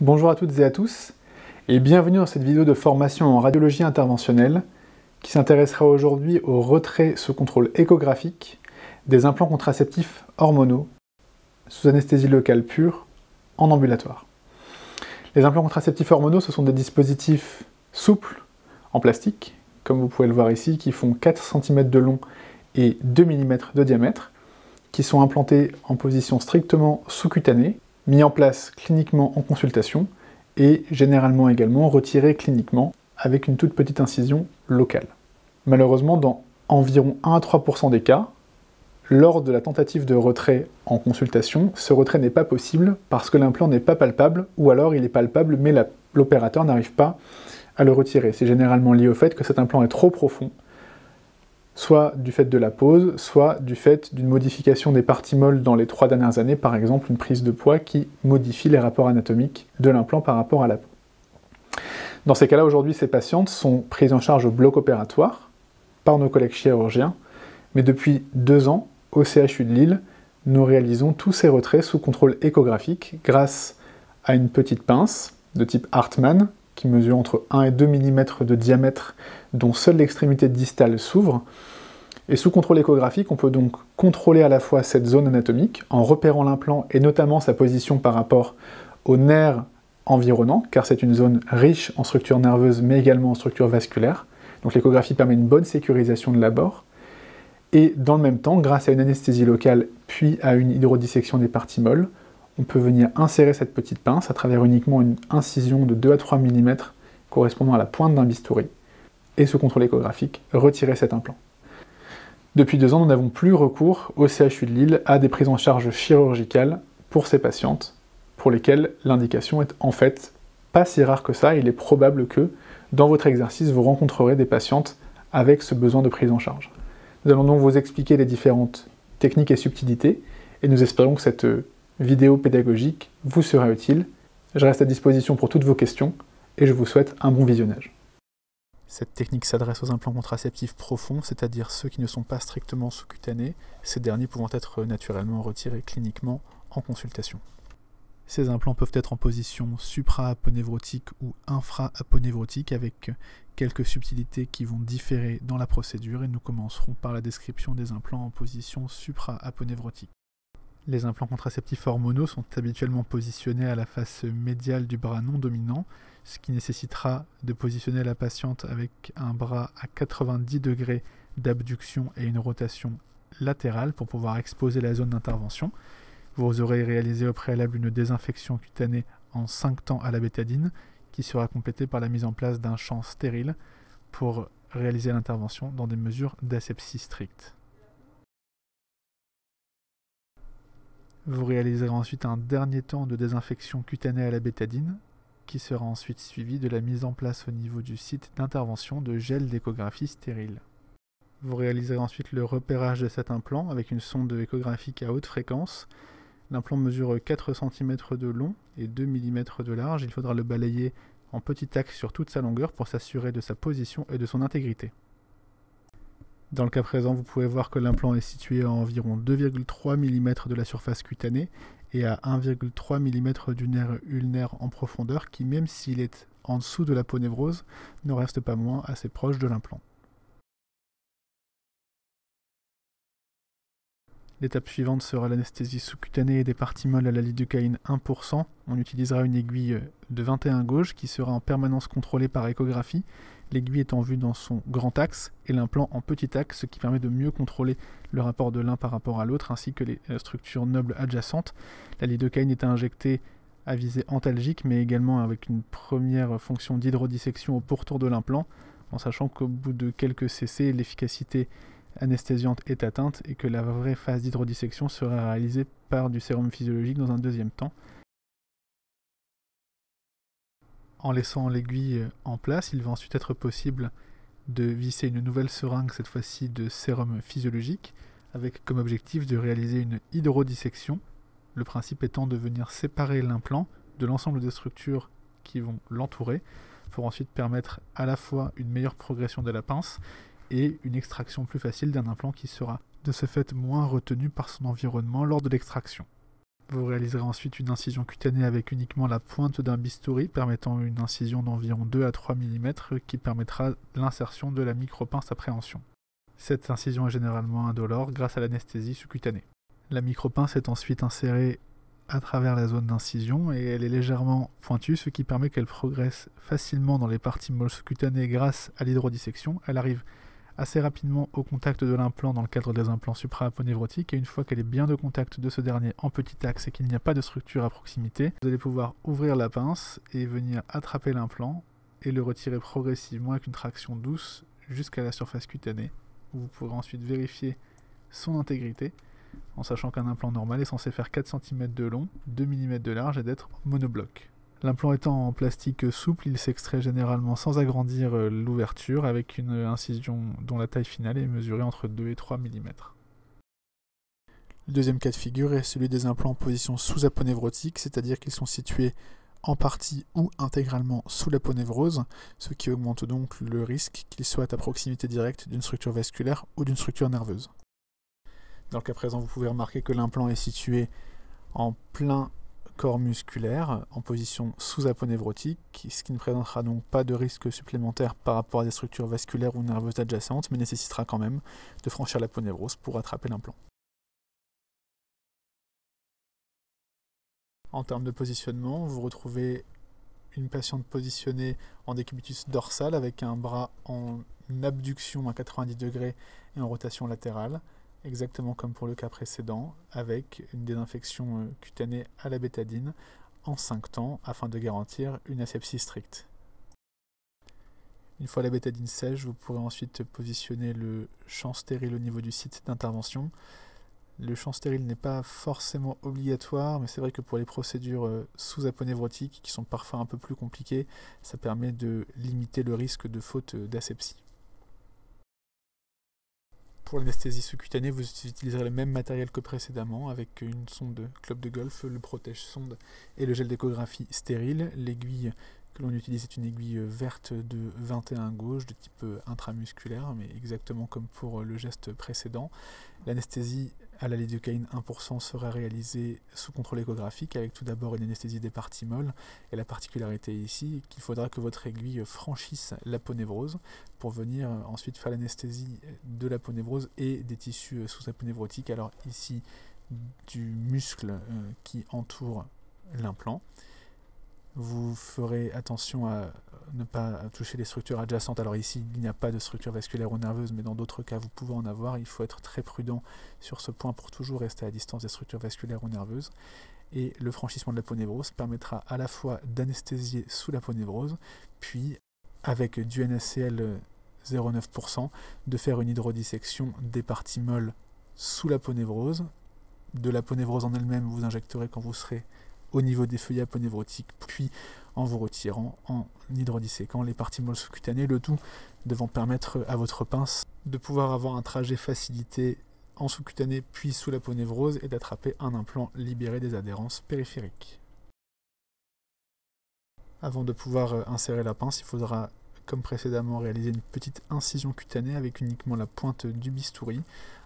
Bonjour à toutes et à tous, et bienvenue dans cette vidéo de formation en radiologie interventionnelle qui s'intéressera aujourd'hui au retrait sous contrôle échographique des implants contraceptifs hormonaux sous anesthésie locale pure en ambulatoire. Les implants contraceptifs hormonaux, ce sont des dispositifs souples en plastique, comme vous pouvez le voir ici, qui font 4 cm de long et 2 mm de diamètre, qui sont implantés en position strictement sous-cutanée, mis en place cliniquement en consultation et généralement également retirés cliniquement avec une toute petite incision locale. Malheureusement, dans environ 1 à 3% des cas, lors de la tentative de retrait en consultation, ce retrait n'est pas possible parce que l'implant n'est pas palpable ou alors il est palpable mais l'opérateur n'arrive pas à le retirer. C'est généralement lié au fait que cet implant est trop profond, soit du fait de la pose, soit du fait d'une modification des parties molles dans les 3 dernières années, par exemple une prise de poids qui modifie les rapports anatomiques de l'implant par rapport à la peau. Dans ces cas-là, aujourd'hui, ces patientes sont prises en charge au bloc opératoire par nos collègues chirurgiens, mais depuis 2 ans, au CHU de Lille, nous réalisons tous ces retraits sous contrôle échographique grâce à une petite pince de type Hartmann, qui mesure entre 1 et 2 mm de diamètre, dont seule l'extrémité distale s'ouvre. Et sous contrôle échographique, on peut donc contrôler à la fois cette zone anatomique, en repérant l'implant et notamment sa position par rapport aux nerfs environnants, car c'est une zone riche en structures nerveuses, mais également en structures vasculaires. Donc l'échographie permet une bonne sécurisation de l'abord. Et dans le même temps, grâce à une anesthésie locale, puis à une hydrodissection des parties molles, on peut venir insérer cette petite pince à travers uniquement une incision de 2 à 3 mm correspondant à la pointe d'un bistouri, et sous contrôle échographique, retirer cet implant. Depuis 2 ans, nous n'avons plus recours au CHU de Lille à des prises en charge chirurgicales pour ces patientes, pour lesquelles l'indication est en fait pas si rare que ça. Il est probable que, dans votre exercice, vous rencontrerez des patientes avec ce besoin de prise en charge. Nous allons donc vous expliquer les différentes techniques et subtilités, et nous espérons que cette vidéo pédagogique vous sera utile. Je reste à disposition pour toutes vos questions, et je vous souhaite un bon visionnage. Cette technique s'adresse aux implants contraceptifs profonds, c'est-à-dire ceux qui ne sont pas strictement sous-cutanés, ces derniers pouvant être naturellement retirés cliniquement en consultation. Ces implants peuvent être en position supra-aponévrotique ou infra-aponévrotique avec quelques subtilités qui vont différer dans la procédure et nous commencerons par la description des implants en position supra-aponévrotique. Les implants contraceptifs hormonaux sont habituellement positionnés à la face médiale du bras non dominant, ce qui nécessitera de positionner la patiente avec un bras à 90 degrés d'abduction et une rotation latérale pour pouvoir exposer la zone d'intervention. Vous aurez réalisé au préalable une désinfection cutanée en 5 temps à la bétadine, qui sera complétée par la mise en place d'un champ stérile pour réaliser l'intervention dans des mesures d'asepsie stricte. Vous réaliserez ensuite un dernier temps de désinfection cutanée à la bétadine, qui sera ensuite suivi de la mise en place au niveau du site d'intervention de gel d'échographie stérile. Vous réaliserez ensuite le repérage de cet implant avec une sonde échographique à haute fréquence. L'implant mesure 4 cm de long et 2 mm de large. Il faudra le balayer en petit axe sur toute sa longueur pour s'assurer de sa position et de son intégrité. Dans le cas présent, vous pouvez voir que l'implant est situé à environ 2,3 mm de la surface cutanée et à 1,3 mm du nerf ulnaire en profondeur qui, même s'il est en dessous de l'aponévrose, ne reste pas moins assez proche de l'implant. L'étape suivante sera l'anesthésie sous-cutanée et des parties molles à la lidocaïne 1%. On utilisera une aiguille de 21 gauge qui sera en permanence contrôlée par échographie, l'aiguille étant vue dans son grand axe et l'implant en petit axe, ce qui permet de mieux contrôler le rapport de l'un par rapport à l'autre, ainsi que les structures nobles adjacentes. La lidocaïne est injectée à visée antalgique, mais également avec une première fonction d'hydrodissection au pourtour de l'implant, en sachant qu'au bout de quelques cc, l'efficacité anesthésiante est atteinte et que la vraie phase d'hydrodissection sera réalisée par du sérum physiologique dans un deuxième temps. En laissant l'aiguille en place, il va ensuite être possible de visser une nouvelle seringue, cette fois-ci de sérum physiologique, avec comme objectif de réaliser une hydrodissection, le principe étant de venir séparer l'implant de l'ensemble des structures qui vont l'entourer, pour ensuite permettre à la fois une meilleure progression de la pince et une extraction plus facile d'un implant qui sera de ce fait moins retenu par son environnement lors de l'extraction. Vous réaliserez ensuite une incision cutanée avec uniquement la pointe d'un bistouri, permettant une incision d'environ 2 à 3 mm qui permettra l'insertion de la micropince à préhension. Cette incision est généralement indolore grâce à l'anesthésie sous-cutanée. La micropince est ensuite insérée à travers la zone d'incision et elle est légèrement pointue, ce qui permet qu'elle progresse facilement dans les parties molles sous-cutanées grâce à l'hydrodissection. Elle arrive assez rapidement au contact de l'implant dans le cadre des implants supra-aponevrotiques, et une fois qu'elle est bien de contact de ce dernier en petit axe et qu'il n'y a pas de structure à proximité, vous allez pouvoir ouvrir la pince et venir attraper l'implant et le retirer progressivement avec une traction douce jusqu'à la surface cutanée, où vous pourrez ensuite vérifier son intégrité, en sachant qu'un implant normal est censé faire 4 cm de long, 2 mm de large et d'être monobloc. L'implant étant en plastique souple, il s'extrait généralement sans agrandir l'ouverture, avec une incision dont la taille finale est mesurée entre 2 et 3 mm. Le deuxième cas de figure est celui des implants en position sous-aponevrotique, c'est-à-dire qu'ils sont situés en partie ou intégralement sous l'aponevrose, ce qui augmente donc le risque qu'ils soient à proximité directe d'une structure vasculaire ou d'une structure nerveuse. Dans le cas présent, vous pouvez remarquer que l'implant est situé en plein corps musculaire, en position sous-aponevrotique, ce qui ne présentera donc pas de risque supplémentaire par rapport à des structures vasculaires ou nerveuses adjacentes, mais nécessitera quand même de franchir l'aponevrose pour attraper l'implant. En termes de positionnement, vous retrouvez une patiente positionnée en décubitus dorsal avec un bras en abduction à 90 degrés et en rotation latérale, exactement comme pour le cas précédent, avec une désinfection cutanée à la bétadine en 5 temps afin de garantir une asepsie stricte. Une fois la bétadine sèche, vous pourrez ensuite positionner le champ stérile au niveau du site d'intervention. Le champ stérile n'est pas forcément obligatoire, mais c'est vrai que pour les procédures sous-aponevrotiques, qui sont parfois un peu plus compliquées, ça permet de limiter le risque de faute d'asepsie. Pour l'anesthésie sous-cutanée, vous utiliserez le même matériel que précédemment, avec une sonde de club de golf, le protège-sonde et le gel d'échographie stérile. L'aiguille que l'on utilise est une aiguille verte de 21 gauge, de type intramusculaire, mais exactement comme pour le geste précédent. L'anesthésie à la lidocaïne 1% sera réalisée sous contrôle échographique, avec tout d'abord une anesthésie des parties molles. Et la particularité ici est qu'il faudra que votre aiguille franchisse l'aponevrose pour venir ensuite faire l'anesthésie de l'aponevrose et des tissus sous-aponevrotiques. Alors ici, du muscle qui entoure l'implant. Vous ferez attention à ne pas toucher les structures adjacentes. Alors ici, il n'y a pas de structure vasculaire ou nerveuse, mais dans d'autres cas, vous pouvez en avoir. Il faut être très prudent sur ce point pour toujours rester à distance des structures vasculaires ou nerveuses. Et le franchissement de l'aponevrose permettra à la fois d'anesthésier sous l'aponevrose, puis avec du NaCl 0,9%, de faire une hydrodissection des parties molles sous l'aponevrose. De l'aponevrose en elle-même, vous injecterez quand vous serez au niveau des feuillets aponevrotiques, puis en vous retirant, en hydrodisséquant les parties molles sous-cutanées, le tout devant permettre à votre pince de pouvoir avoir un trajet facilité en sous-cutané puis sous l'aponevrose et d'attraper un implant libéré des adhérences périphériques. Avant de pouvoir insérer la pince, il faudra, comme précédemment, réaliser une petite incision cutanée avec uniquement la pointe du bistouri,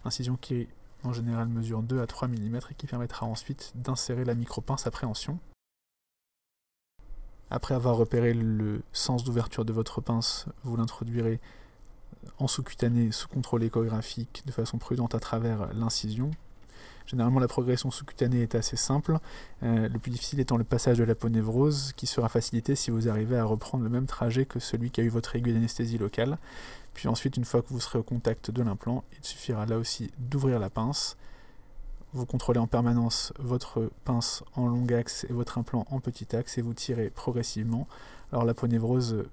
incision qui en général mesure 2 à 3 mm et qui permettra ensuite d'insérer la micropince à préhension. Après avoir repéré le sens d'ouverture de votre pince, vous l'introduirez en sous-cutané sous contrôle échographique de façon prudente à travers l'incision. Généralement, la progression sous-cutanée est assez simple, le plus difficile étant le passage de l'aponevrose, qui sera facilité si vous arrivez à reprendre le même trajet que celui qui a eu votre aiguille d'anesthésie locale. Puis ensuite, une fois que vous serez au contact de l'implant, il suffira là aussi d'ouvrir la pince. Vous contrôlez en permanence votre pince en long axe et votre implant en petit axe et vous tirez progressivement. Alors l'aponevrose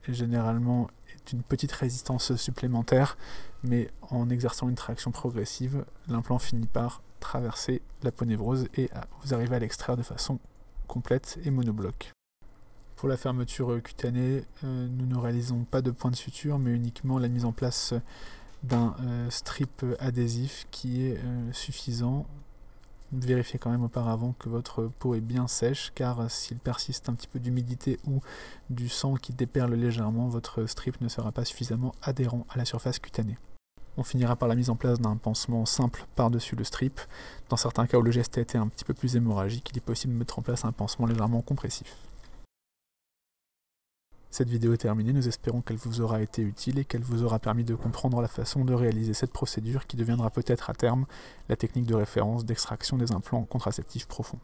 généralement est une petite résistance supplémentaire, mais en exerçant une traction progressive, l'implant finit par traverser l'aponevrose et vous arrivez à l'extraire de façon complète et monobloc. Pour la fermeture cutanée, nous ne réalisons pas de point de suture, mais uniquement la mise en place d'un strip adhésif qui est suffisant. Vérifiez quand même auparavant que votre peau est bien sèche, car s'il persiste un petit peu d'humidité ou du sang qui déperle légèrement, votre strip ne sera pas suffisamment adhérent à la surface cutanée. On finira par la mise en place d'un pansement simple par-dessus le strip. Dans certains cas où le geste a été un petit peu plus hémorragique, il est possible de mettre en place un pansement légèrement compressif. Cette vidéo est terminée, nous espérons qu'elle vous aura été utile et qu'elle vous aura permis de comprendre la façon de réaliser cette procédure qui deviendra peut-être à terme la technique de référence d'extraction des implants contraceptifs profonds.